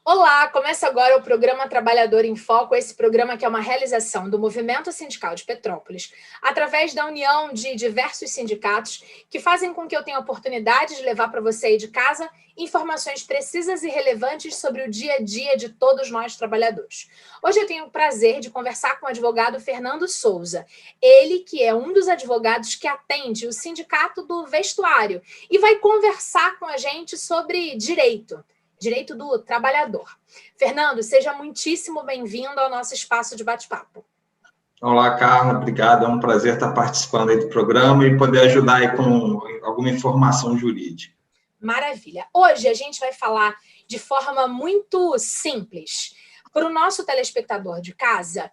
Olá, começa agora o programa Trabalhador em Foco, esse programa que é uma realização do Movimento Sindical de Petrópolis, através da união de diversos sindicatos que fazem com que eu tenha a oportunidade de levar para você aí de casa informações precisas e relevantes sobre o dia a dia de todos nós trabalhadores. Hoje eu tenho o prazer de conversar com o advogado Fernando Souza, ele que é um dos advogados que atende o Sindicato do Vestuário e vai conversar com a gente sobre direito do trabalhador. Fernando, seja muitíssimo bem-vindo ao nosso espaço de bate-papo. Olá, Carla, obrigado. É um prazer estar participando aí do programa e poder ajudar aí com alguma informação jurídica. Maravilha. Hoje a gente vai falar de forma muito simples. Para o nosso telespectador de casa,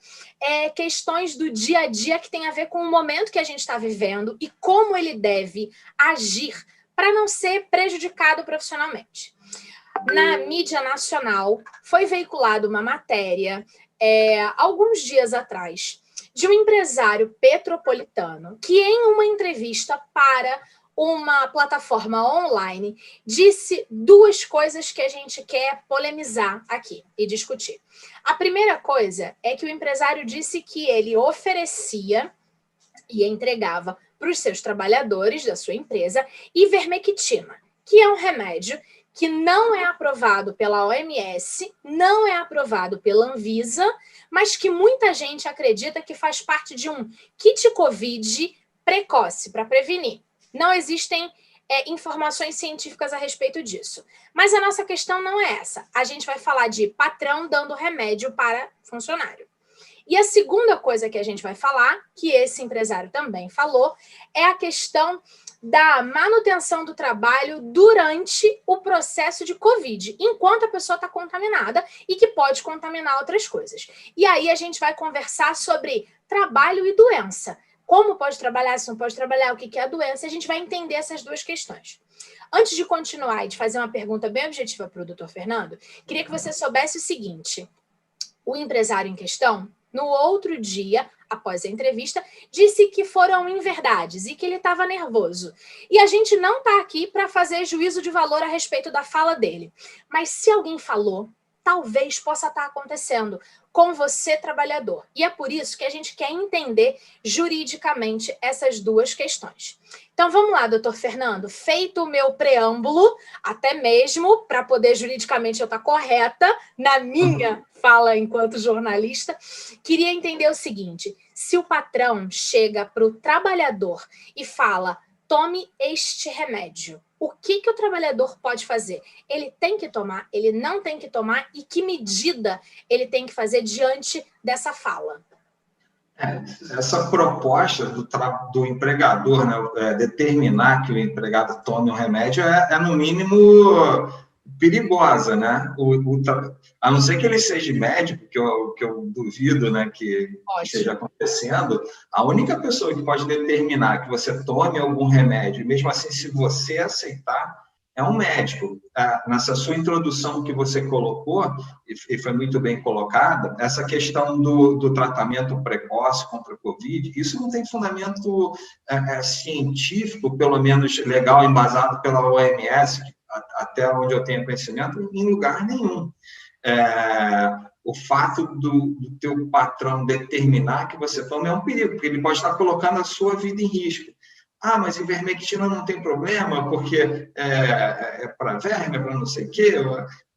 questões do dia a dia que tem a ver com o momento que a gente está vivendo e como ele deve agir para não ser prejudicado profissionalmente. Na mídia nacional, foi veiculada uma matéria, alguns dias atrás, de um empresário petropolitano que, em uma entrevista para uma plataforma online, disse duas coisas que a gente quer polemizar aqui e discutir. A primeira coisa é que o empresário disse que ele oferecia e entregava para os seus trabalhadores da sua empresa ivermectina, que é um remédio que não é aprovado pela OMS, não é aprovado pela Anvisa, mas que muita gente acredita que faz parte de um kit Covid precoce para prevenir. Não existem informações científicas a respeito disso. Mas a nossa questão não é essa. A gente vai falar de patrão dando remédio para funcionário. E a segunda coisa que a gente vai falar, que esse empresário também falou, é a questão da manutenção do trabalho durante o processo de Covid, enquanto a pessoa está contaminada e que pode contaminar outras coisas. E aí a gente vai conversar sobre trabalho e doença. Como pode trabalhar, se não pode trabalhar, o que é a doença, a gente vai entender essas duas questões. Antes de continuar e de fazer uma pergunta bem objetiva para o doutor Fernando, queria que você soubesse o seguinte: o empresário em questão, no outro dia, após a entrevista, disse que foram inverdades e que ele estava nervoso. E a gente não está aqui para fazer juízo de valor a respeito da fala dele. Mas se alguém falou, talvez possa estar acontecendo com você, trabalhador. E é por isso que a gente quer entender juridicamente essas duas questões. Então vamos lá, doutor Fernando. Feito o meu preâmbulo, até mesmo para poder juridicamente eu estar correta na minha fala enquanto jornalista, queria entender o seguinte: se o patrão chega para o trabalhador e fala, tome este remédio, o que o trabalhador pode fazer? Ele tem que tomar, ele não tem que tomar, e que medida ele tem que fazer diante dessa fala? Essa proposta do empregador, né, determinar que o empregado tome um remédio no mínimo, perigosa, né? A não ser que ele seja médico, que eu duvido, né, que esteja acontecendo, a única pessoa que pode determinar que você tome algum remédio, mesmo assim, se você aceitar, é um médico. Nessa sua introdução que você colocou, e foi muito bem colocada, essa questão do tratamento precoce contra a Covid, isso não tem fundamento científico, pelo menos legal, embasado pela OMS, até onde eu tenho conhecimento, em lugar nenhum. O fato do teu patrão determinar que você tome é um perigo, porque ele pode estar colocando a sua vida em risco. Mas ivermectina não tem problema, porque é para verme, é para não sei o quê.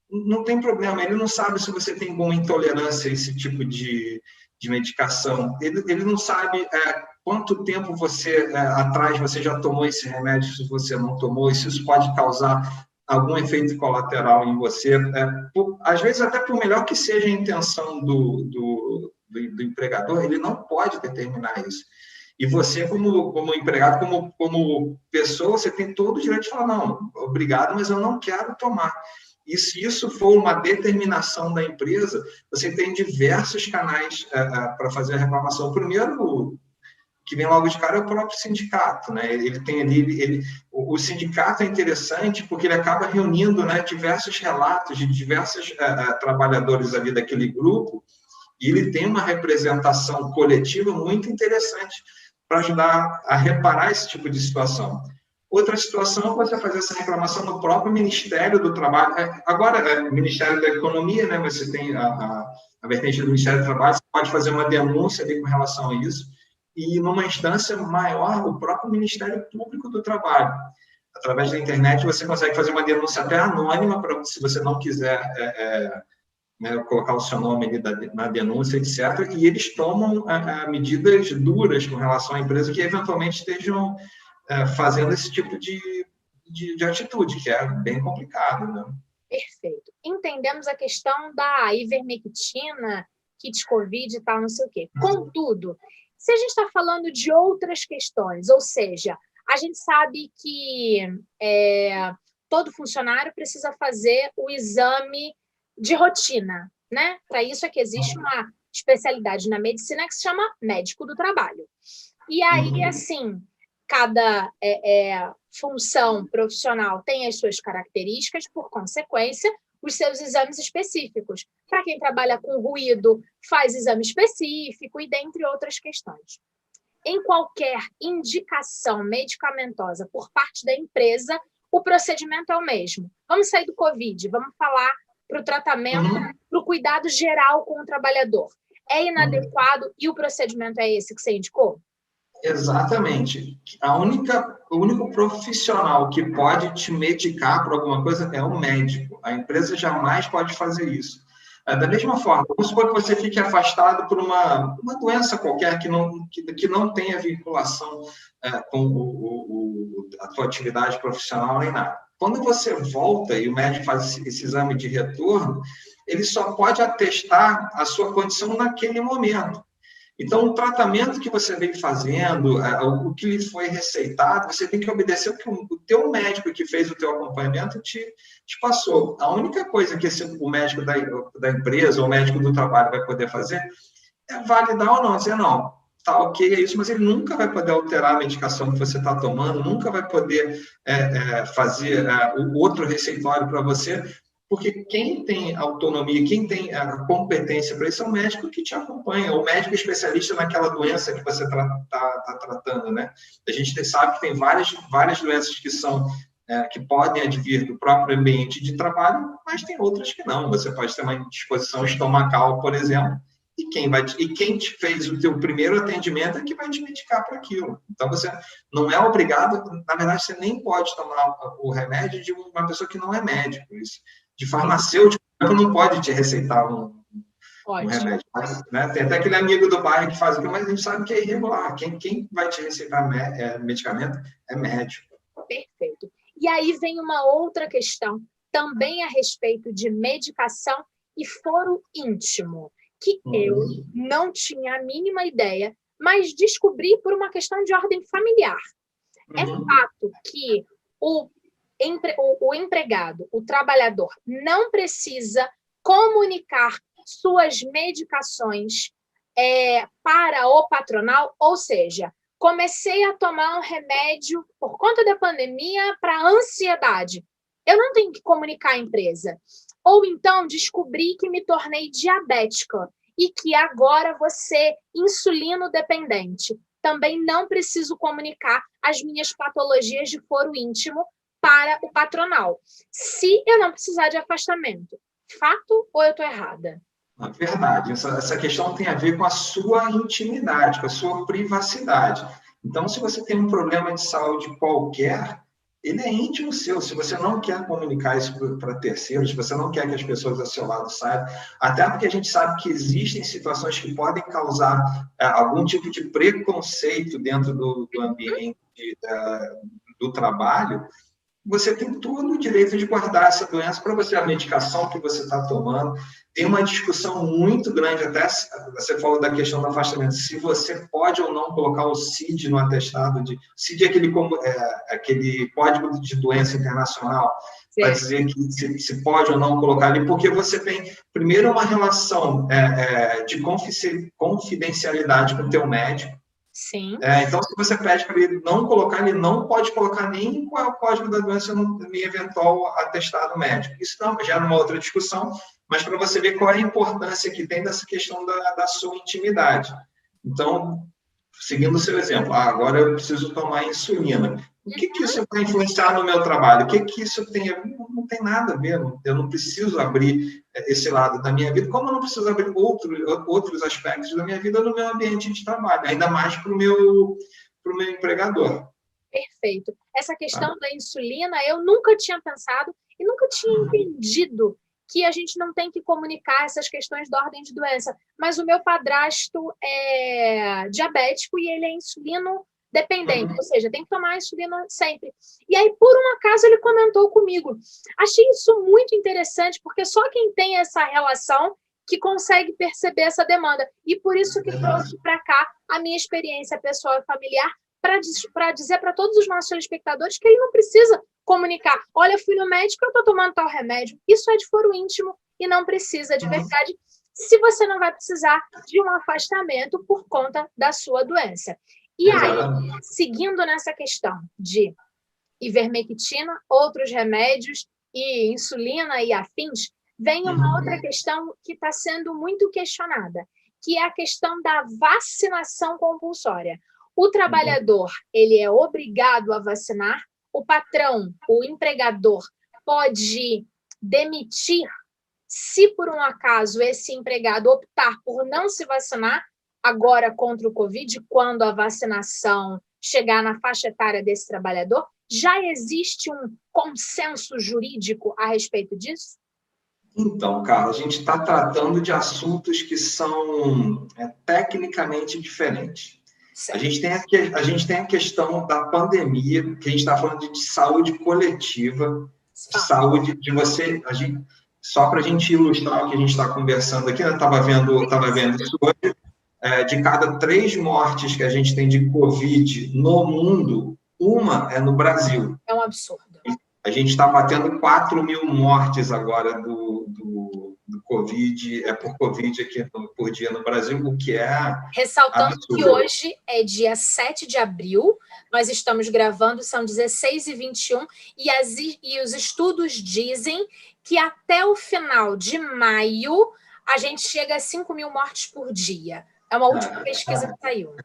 Não tem problema, ele não sabe se você tem alguma intolerância a esse tipo de medicação. Ele não sabe quanto tempo atrás você já tomou esse remédio, se você não tomou, e se isso pode causar algum efeito colateral em você. Às vezes, até por melhor que seja a intenção do empregador, ele não pode determinar isso. E você, como empregado, como pessoa, você tem todo o direito de falar, não, obrigado, mas eu não quero tomar. E se isso for uma determinação da empresa, você tem diversos canais para fazer a reclamação. O primeiro que vem logo de cara é o próprio sindicato, né? Ele tem ali, o sindicato é interessante porque ele acaba reunindo, né, diversos relatos de diversos trabalhadores ali daquele grupo, e ele tem uma representação coletiva muito interessante para ajudar a reparar esse tipo de situação. Outra situação é você fazer essa reclamação no próprio Ministério do Trabalho. Agora, o Ministério da Economia, né, você tem a vertente do Ministério do Trabalho, você pode fazer uma denúncia ali com relação a isso, e numa instância maior, o próprio Ministério Público do Trabalho. Através da internet, você consegue fazer uma denúncia até anônima, se você não quiser né, colocar o seu nome ali na denúncia, etc. E eles tomam medidas duras com relação à empresa que eventualmente estejam fazendo esse tipo de atitude, que é bem complicado, né? Perfeito. Entendemos a questão da ivermectina, kit Covid e tal, não sei o quê. Contudo, se a gente está falando de outras questões, ou seja, a gente sabe que todo funcionário precisa fazer o exame de rotina, né? Para isso é que existe uma especialidade na medicina que se chama médico do trabalho. E aí, assim, cada função profissional tem as suas características, por consequência, os seus exames específicos. Para quem trabalha com ruído, faz exame específico e dentre outras questões. Em qualquer indicação medicamentosa por parte da empresa, o procedimento é o mesmo. Vamos sair do Covid, vamos falar para o tratamento, para o cuidado geral com o trabalhador. É inadequado e o procedimento é esse que você indicou? Exatamente. O único profissional que pode te medicar por alguma coisa é o médico. A empresa jamais pode fazer isso. Da mesma forma, vamos supor que você fique afastado por uma doença qualquer que não tenha vinculação com a sua atividade profissional nem nada. Quando você volta e o médico faz esse exame de retorno, ele só pode atestar a sua condição naquele momento. Então, o tratamento que você vem fazendo, o que lhe foi receitado, você tem que obedecer o que o teu médico que fez o teu acompanhamento te passou. A única coisa que o médico da empresa ou o médico do trabalho vai poder fazer é validar ou não, dizer, não, tá ok, é isso, mas ele nunca vai poder alterar a medicação que você está tomando, nunca vai poder fazer o outro receituário para você, porque quem tem autonomia, quem tem a competência para isso é o médico que te acompanha, o médico especialista naquela doença que você está tratando, né? A gente sabe que tem várias doenças que podem advir do próprio ambiente de trabalho, mas tem outras que não. Você pode ter uma indisposição estomacal, por exemplo, e quem te fez o teu primeiro atendimento é que vai te medicar para aquilo. Então, você não é obrigado, na verdade, você nem pode tomar o remédio de uma pessoa que não é médico. Isso. De farmacêutico, não pode te receitar um remédio. Mas, né, tem até aquele amigo do bairro que faz aquilo, mas a gente sabe que é irregular. Quem vai te receitar medicamento é médico. Perfeito. E aí vem uma outra questão, também a respeito de medicação e foro íntimo, que eu não tinha a mínima ideia, mas descobri por uma questão de ordem familiar. É fato que o empregado, o trabalhador, não precisa comunicar suas medicações para o patronal, ou seja, comecei a tomar um remédio por conta da pandemia para ansiedade. Eu não tenho que comunicar à empresa. Ou então descobri que me tornei diabética e que agora vou ser insulino dependente. Também não preciso comunicar as minhas patologias de foro íntimo para o patronal, se eu não precisar de afastamento. Fato ou eu estou errada? É verdade. Essa questão tem a ver com a sua intimidade, com a sua privacidade. Então, se você tem um problema de saúde qualquer, ele é íntimo seu. Se você não quer comunicar isso para terceiros, se você não quer que as pessoas ao seu lado saibam, até porque a gente sabe que existem situações que podem causar algum tipo de preconceito dentro do ambiente do trabalho, você tem todo o direito de guardar essa doença para você, a medicação que você está tomando. Tem uma discussão muito grande, até você falou da questão do afastamento, se você pode ou não colocar o CID no atestado. CID é aquele código de doença internacional, para dizer que se pode ou não colocar ali, porque você tem, primeiro, uma relação de confidencialidade com o teu médico. Sim. Então, se você pede para ele não colocar, ele não pode colocar nem qual é o código da doença no eventual atestado médico. Isso não, já é uma outra discussão, mas para você ver qual é a importância que tem dessa questão da sua intimidade. Então, seguindo o seu exemplo, agora eu preciso tomar insulina. O que isso vai influenciar no meu trabalho? O que isso tem a ver? Não tem nada a ver. Eu não preciso abrir esse lado da minha vida, como eu não preciso abrir outros aspectos da minha vida no meu ambiente de trabalho, ainda mais para o meu empregador. Perfeito. Essa questão da insulina, eu nunca tinha pensado e nunca tinha entendido que a gente não tem que comunicar essas questões da ordem de doença. Mas o meu padrasto é diabético e ele é insulino dependente, ou seja, tem que tomar insulina sempre. E aí, por um acaso, ele comentou comigo. Achei isso muito interessante, porque só quem tem essa relação que consegue perceber essa demanda. E por isso que trouxe para cá a minha experiência pessoal e familiar, para dizer para todos os nossos telespectadores que ele não precisa comunicar. Olha, fui no médico, eu estou tomando tal remédio. Isso é de foro íntimo e não precisa de verdade, se você não vai precisar de um afastamento por conta da sua doença. E aí, seguindo nessa questão de ivermectina, outros remédios e insulina e afins, vem uma outra questão que está sendo muito questionada, que é a questão da vacinação compulsória. O trabalhador, ele é obrigado a vacinar, o patrão, o empregador, pode demitir se por um acaso esse empregado optar por não se vacinar agora contra o Covid, quando a vacinação chegar na faixa etária desse trabalhador. Já existe um consenso jurídico a respeito disso? Então, Carla, a gente está tratando de assuntos que são tecnicamente diferentes. A gente tem a questão da pandemia, que a gente está falando de saúde coletiva, saúde de você. Só para a gente ilustrar o que a gente está conversando aqui, eu estava vendo isso hoje. De cada 3 mortes que a gente tem de Covid no mundo, uma é no Brasil. É um absurdo. A gente está batendo 4.000 mortes agora do Covid, por Covid aqui por dia no Brasil, o que é ressaltando absurdo. Que hoje é dia 7 de abril, nós estamos gravando, são 16h21, e os estudos dizem que até o final de maio a gente chega a 5.000 mortes por dia. É uma última pesquisa que saiu.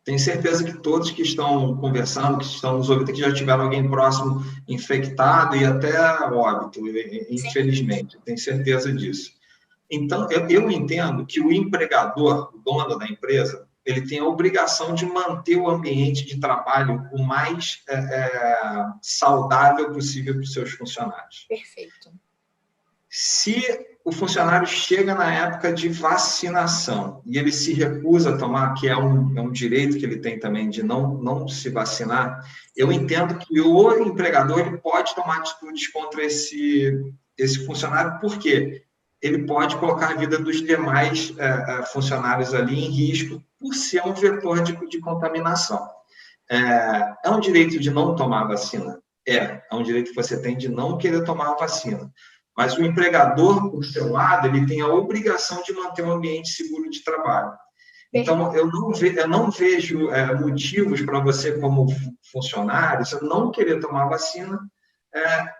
Tenho certeza que todos que estão conversando, que estão nos ouvindo, que já tiveram alguém próximo infectado e até óbito, infelizmente. Tenho certeza disso. Então, eu entendo que o empregador, o dono da empresa, ele tem a obrigação de manter o ambiente de trabalho o mais saudável possível para os seus funcionários. Perfeito. Se o funcionário chega na época de vacinação e ele se recusa a tomar, que é um direito que ele tem também de não se vacinar, eu entendo que o empregador ele pode tomar atitudes contra esse funcionário, porque ele pode colocar a vida dos demais funcionários ali em risco por ser um vetor de contaminação. É um direito de não tomar a vacina? É um direito que você tem de não querer tomar a vacina. Mas o empregador, por seu lado, ele tem a obrigação de manter um ambiente seguro de trabalho. Então, eu não vejo motivos para você, como funcionário, você não querer tomar a vacina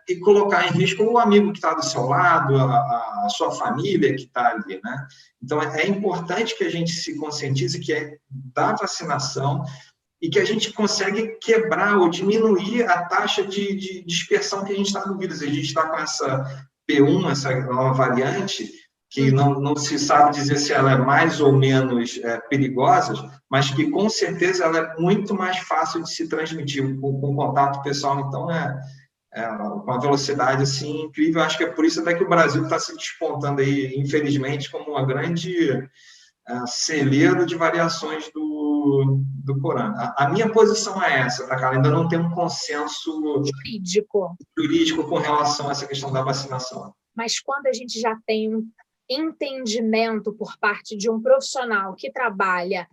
e colocar em risco o amigo que está do seu lado, a sua família que está ali, né? Então, é importante que a gente se conscientize que é da vacinação e que a gente consegue quebrar ou diminuir a taxa de dispersão que a gente está com o vírus. A gente está com essa P1, essa nova variante, que não se sabe dizer se ela é mais ou menos perigosa, mas que, com certeza, ela é muito mais fácil de se transmitir com contato pessoal. Então, uma velocidade assim, incrível. Acho que é por isso até que o Brasil está se despontando aí, infelizmente, como uma grande celeiro de variações do corona. A minha posição é essa, tá, cara? Ainda não tem um consenso jurídico com relação a essa questão da vacinação. Mas quando a gente já tem um entendimento por parte de um profissional que trabalha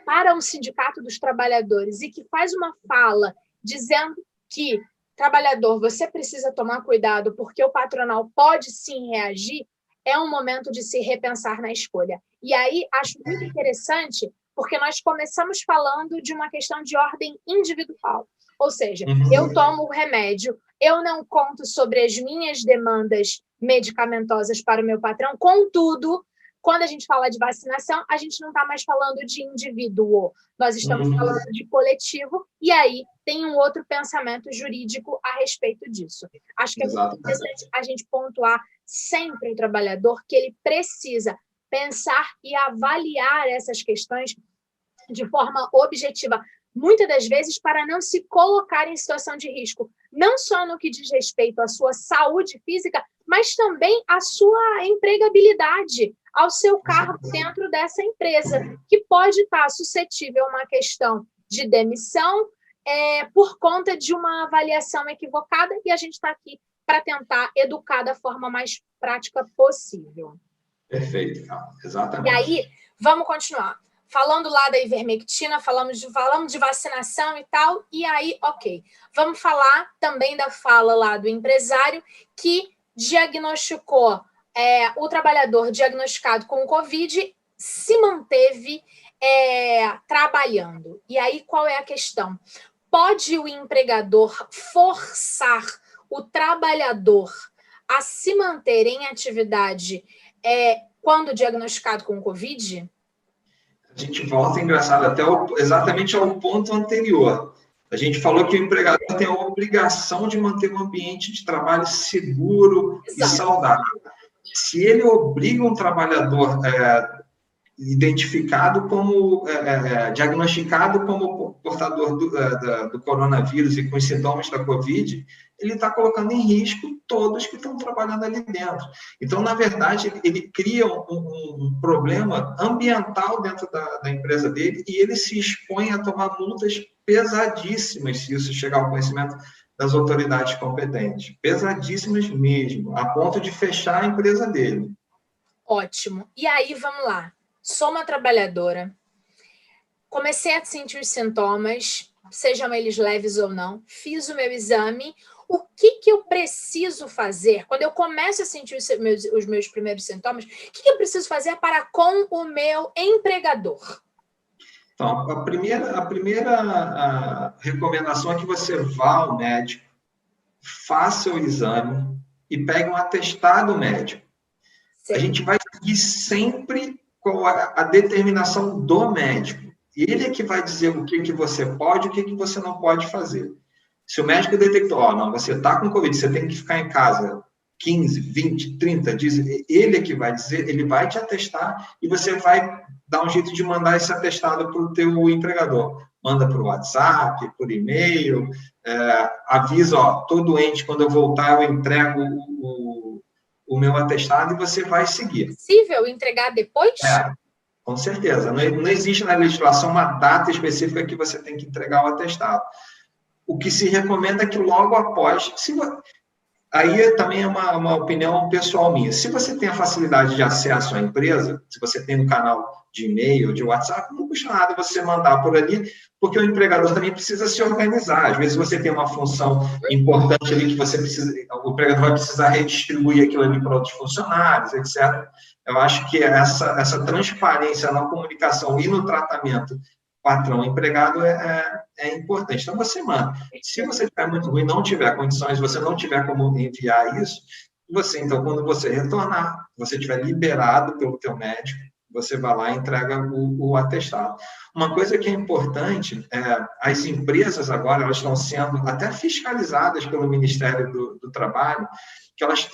para um sindicato dos trabalhadores e que faz uma fala dizendo que, trabalhador, você precisa tomar cuidado porque o patronal pode sim reagir, é um momento de se repensar na escolha. E aí, acho muito interessante, porque nós começamos falando de uma questão de ordem individual. Ou seja, eu tomo o remédio, eu não conto sobre as minhas demandas medicamentosas para o meu patrão, contudo, Quando a gente fala de vacinação, a gente não está mais falando de indivíduo, nós estamos falando de coletivo, e aí tem um outro pensamento jurídico a respeito disso. Acho que é muito interessante a gente pontuar sempre o trabalhador que ele precisa pensar e avaliar essas questões de forma objetiva, muitas das vezes para não se colocar em situação de risco, não só no que diz respeito à sua saúde física, mas também à sua empregabilidade, ao seu cargo dentro dessa empresa, que pode estar suscetível a uma questão de demissão por conta de uma avaliação equivocada, e a gente está aqui para tentar educar da forma mais prática possível. Perfeito, exatamente. E aí, vamos continuar. Falando lá da ivermectina, falamos de vacinação e tal, e aí, ok. Vamos falar também da fala lá do empresário que diagnosticou o trabalhador diagnosticado com o Covid, se manteve trabalhando. E aí, qual é a questão? Pode o empregador forçar o trabalhador a se manter em atividade quando diagnosticado com o Covid? A gente volta, engraçado, até exatamente ao ponto anterior. A gente falou que o empregador tem a obrigação de manter um ambiente de trabalho seguro e saudável. Se ele obriga um trabalhador identificado como, diagnosticado como portador do coronavírus e com os sintomas da Covid, ele está colocando em risco todos que estão trabalhando ali dentro. Então, na verdade, ele cria um problema ambiental dentro da empresa dele e ele se expõe a tomar multas pesadíssimas se isso chegar ao conhecimento das autoridades competentes. Pesadíssimas mesmo, a ponto de fechar a empresa dele. Ótimo. E aí, vamos lá. Sou uma trabalhadora, comecei a sentir os sintomas, sejam eles leves ou não, fiz o meu exame. O que eu preciso fazer? Quando eu começo a sentir os meus primeiros sintomas, o que eu preciso fazer para com o meu empregador? Então, a primeira recomendação é que você vá ao médico, faça o exame e pegue um atestado médico. Sim. A gente vai seguir sempre com a determinação do médico. Ele é que vai dizer o que você pode e o que você não pode fazer. Se o médico detectou, não, você está com Covid, você tem que ficar em casa 15, 20, 30 dias, ele é que vai dizer, ele vai te atestar e você vai dar um jeito de mandar esse atestado para o teu empregador. Manda por WhatsApp, por e-mail, avisa, estou doente, quando eu voltar eu entrego o meu atestado e você vai seguir. É possível entregar depois? Com certeza. Não existe na legislação uma data específica que você tem que entregar o atestado. O que se recomenda é que logo após... Aí também é uma opinião pessoal minha. Se você tem a facilidade de acesso à empresa, se você tem um canal de e-mail, de WhatsApp, não custa nada você mandar por ali, porque o empregador também precisa se organizar. Às vezes você tem uma função importante ali que você precisa, o empregador vai precisar redistribuir aquilo ali para outros funcionários, etc. Eu acho que essa transparência na comunicação e no tratamento patrão-empregado é importante. Então, você manda. Se você estiver muito ruim, não tiver condições, você não tiver como enviar isso, você, então, quando você retornar, você estiver liberado pelo teu médico, você vai lá e entrega o atestado. Uma coisa que é importante, as empresas agora, elas estão sendo até fiscalizadas pelo Ministério do Trabalho, que elas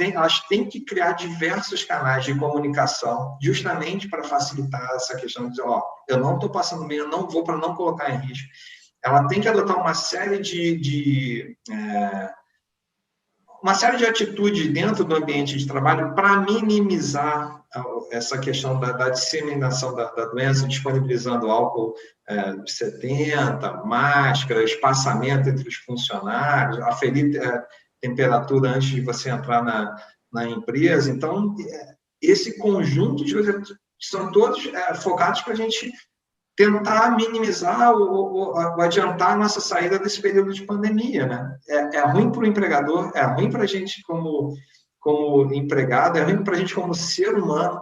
têm que criar diversos canais de comunicação, justamente para facilitar essa questão de dizer, eu não estou passando bem, eu não vou para não colocar em risco. Ela tem que adotar uma série de atitudes dentro do ambiente de trabalho para minimizar essa questão da disseminação da doença, disponibilizando álcool 70, máscara, espaçamento entre os funcionários, aferir temperatura antes de você entrar na empresa. Então, esse conjunto de coisas são todos focados para a gente tentar minimizar ou adiantar a nossa saída desse período de pandemia, né? É ruim para o empregador, é ruim para a gente como empregado, é ruim para a gente como ser humano.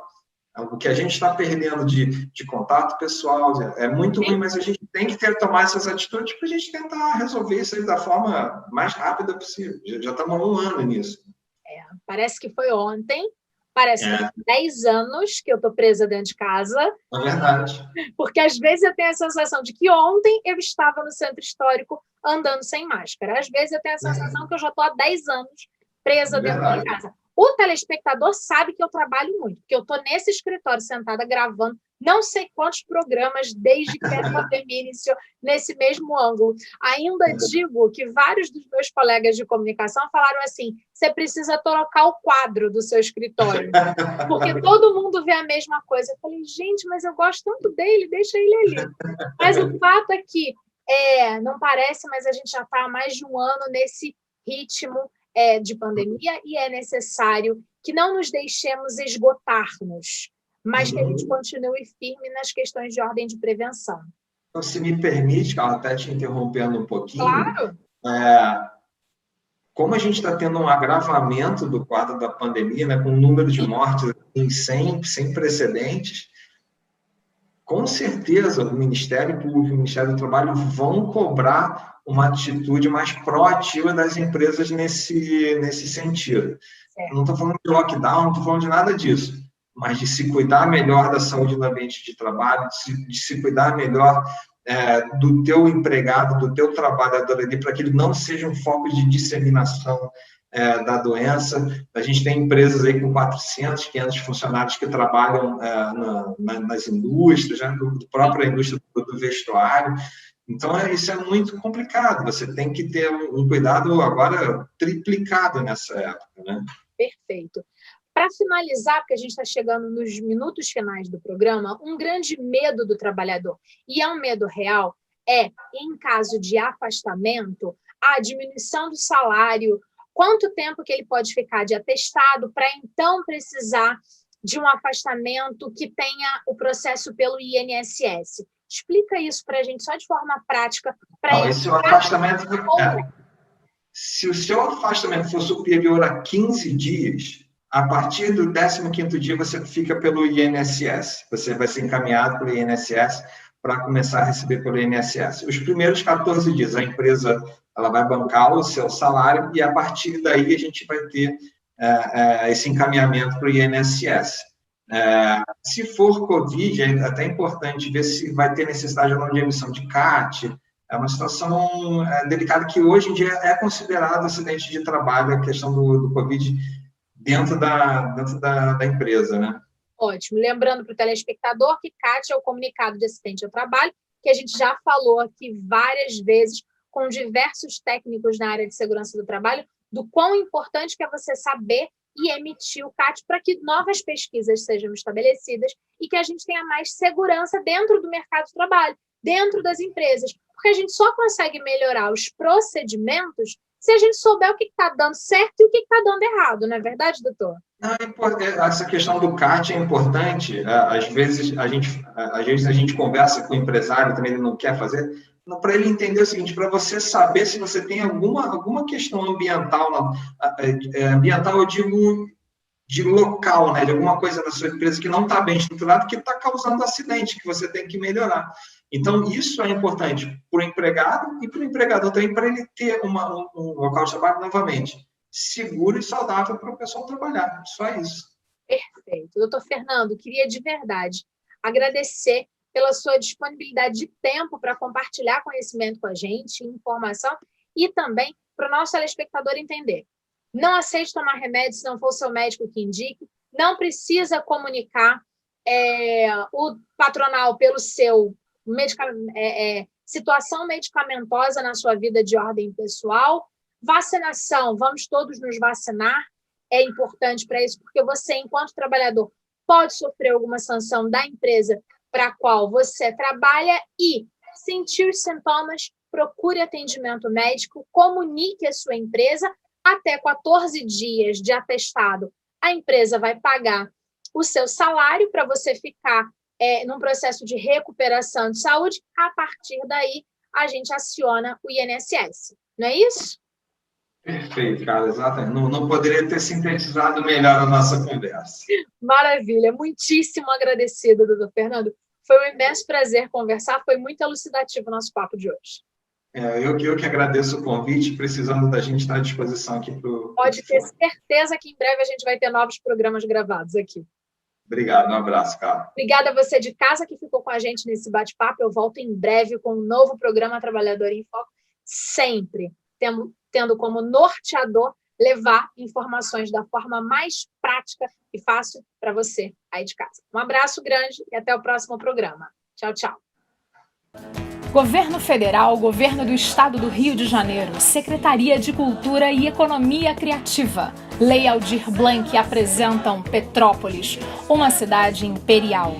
O que a gente está perdendo de contato pessoal é muito ruim, mas a gente tem que tomar essas atitudes para a gente tentar resolver isso aí da forma mais rápida possível. Já estamos há um ano nisso. Parece que foi ontem, Parece que tem 10 anos que eu estou presa dentro de casa. É verdade. Porque às vezes eu tenho a sensação de que ontem eu estava no centro histórico andando sem máscara. Às vezes eu tenho a sensação que eu já estou há 10 anos presa dentro de casa. O telespectador sabe que eu trabalho muito, porque eu estou nesse escritório sentada gravando não sei quantos programas desde que a pandemia iniciou nesse mesmo ângulo. Ainda digo que vários dos meus colegas de comunicação falaram assim, você precisa trocar o quadro do seu escritório, porque todo mundo vê a mesma coisa. Eu falei, gente, mas eu gosto tanto dele, deixa ele ali. Mas o fato é que, não parece, mas a gente já está há mais de um ano nesse ritmo de pandemia e é necessário que não nos deixemos esgotar-nos, mas que a gente continue firme nas questões de ordem de prevenção. Então, se me permite, Carla, até te interrompendo um pouquinho. Claro. Como a gente está tendo um agravamento do quadro da pandemia, né, com um número de mortes sem precedentes, com certeza o Ministério Público e o Ministério do Trabalho vão cobrar uma atitude mais proativa das empresas nesse sentido. Não estou falando de lockdown, não estou falando de nada disso, mas de se cuidar melhor da saúde no ambiente de trabalho, de se cuidar melhor do teu empregado, do teu trabalhador ali, para que ele não seja um foco de disseminação da doença. A gente tem empresas aí com 400, 500 funcionários que trabalham nas indústrias, né, da própria indústria do vestuário. Então, isso é muito complicado. Você tem que ter um cuidado agora triplicado nessa época, né? Perfeito. Para finalizar, porque a gente está chegando nos minutos finais do programa, um grande medo do trabalhador, e é um medo real, em caso de afastamento, a diminuição do salário, quanto tempo que ele pode ficar de atestado para então precisar de um afastamento que tenha o processo pelo INSS. Explica isso para a gente, só de forma prática. Esse afastamento, se o seu afastamento for superior a 15 dias, a partir do 15º dia você fica pelo INSS. Você vai ser encaminhado pelo INSS para começar a receber pelo INSS. Os primeiros 14 dias, a empresa ela vai bancar o seu salário e, a partir daí, a gente vai ter esse encaminhamento para o INSS. Se for Covid, é até importante ver se vai ter necessidade ou não de emissão de CAT. É uma situação delicada que, hoje em dia, é considerado acidente de trabalho, a questão do Covid dentro da empresa, né? Ótimo. Lembrando para o telespectador que CAT é o comunicado de acidente ao trabalho, que a gente já falou aqui várias vezes com diversos técnicos na área de segurança do trabalho, do quão importante que é você saber e emitir o CAT para que novas pesquisas sejam estabelecidas e que a gente tenha mais segurança dentro do mercado de trabalho, dentro das empresas, porque a gente só consegue melhorar os procedimentos se a gente souber o que está dando certo e o que está dando errado, não é verdade, doutor? Essa questão do CAT é importante. Às vezes a gente conversa com o empresário, também ele não quer fazer, para ele entender o seguinte: para você saber se você tem alguma questão ambiental, ambiental eu digo de local, né, de alguma coisa na sua empresa que não está bem estruturada, que está causando acidente, que você tem que melhorar. Então, isso é importante para o empregado e para o empregador também, para ele ter um local de trabalho, novamente, seguro e saudável para o pessoal trabalhar. Só isso. Perfeito. Doutor Fernando, queria de verdade agradecer pela sua disponibilidade de tempo para compartilhar conhecimento com a gente, informação, e também para o nosso telespectador entender. Não aceite tomar remédio se não for o seu médico que indique, não precisa comunicar o patronal pelo seu situação medicamentosa na sua vida de ordem pessoal. Vacinação, vamos todos nos vacinar, é importante para isso, porque você, enquanto trabalhador, pode sofrer alguma sanção da empresa para a qual você trabalha e sentir os sintomas, procure atendimento médico, comunique a sua empresa, até 14 dias de atestado, a empresa vai pagar o seu salário para você ficar num processo de recuperação de saúde. A partir daí, a gente aciona o INSS. Não é isso? Perfeito, cara, exatamente. Não poderia ter sintetizado melhor a nossa conversa. Maravilha. Muitíssimo agradecida, doutor Fernando. Foi um imenso prazer conversar, foi muito elucidativo o nosso papo de hoje. Eu que agradeço o convite, precisando da gente estar à disposição aqui para o... Pode ter certeza que em breve a gente vai ter novos programas gravados aqui. Obrigado, um abraço, Carla. Obrigada a você de casa que ficou com a gente nesse bate-papo. Eu volto em breve com um novo programa Trabalhador em Foco, sempre tendo como norteador levar informações da forma mais prática e fácil para você aí de casa. Um abraço grande e até o próximo programa. Tchau, tchau. Governo Federal, Governo do Estado do Rio de Janeiro, Secretaria de Cultura e Economia Criativa, Lei Aldir Blanc apresentam Petrópolis, uma cidade imperial.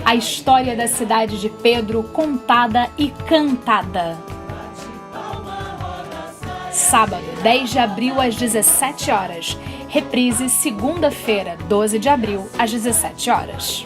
A história da cidade de Pedro contada e cantada. Sábado, 10 de abril, às 17 horas. Reprise, segunda-feira, 12 de abril, às 17 horas.